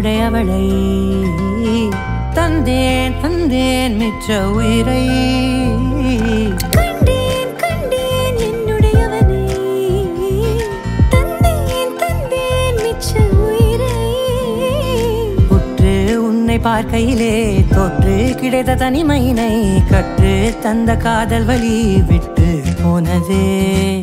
என்னுடையவளை தந்தேன் தந்தேன் மிச்ச உயிரை கண்டேன் கண்டேன் என்னுடையவனை தந்தேன் தந்தேன் மிச்ச உயிரை உற்று உன்னை பார்க்கையிலே தொற்று கிடைத்த தனிமையினை கற்று தந்த காதல் வழி விட்டு போனதே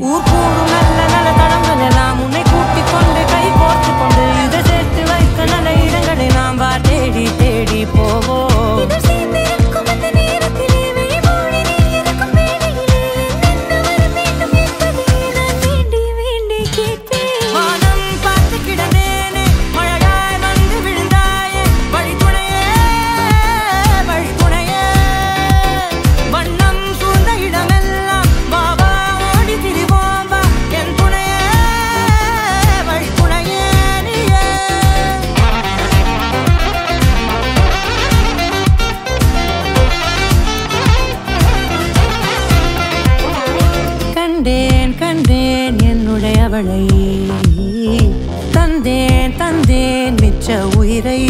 ஊர் கூடும் நல்ல நல்ல தடங்கள் எல்லாம் உன்னை கூட்டிக் கொண்டு கை கோர்த்து கொண்டு இதை சேர்த்து வைக்க நல்ல இடங்களை நாம் வா தேடி தேடி போவோம் கண்டேன் கண்டேன் என்னுடையவளை தந்தேன் தந்தேன் மிச்ச உயிரை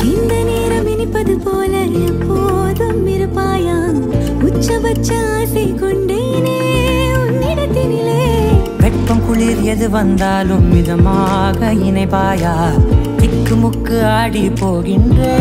இந்த நேரம் இனிப்பது போல எப்போதும் இருப்பாயா உச்சபட்ச ஆசை கொண்டேனே உன்னிடத்தினிலே வெப்பம் குளிர் எது வந்தாலும் மிதமாக இணைப்பாயா திக்கு முக்கு ஆடி போகின்றே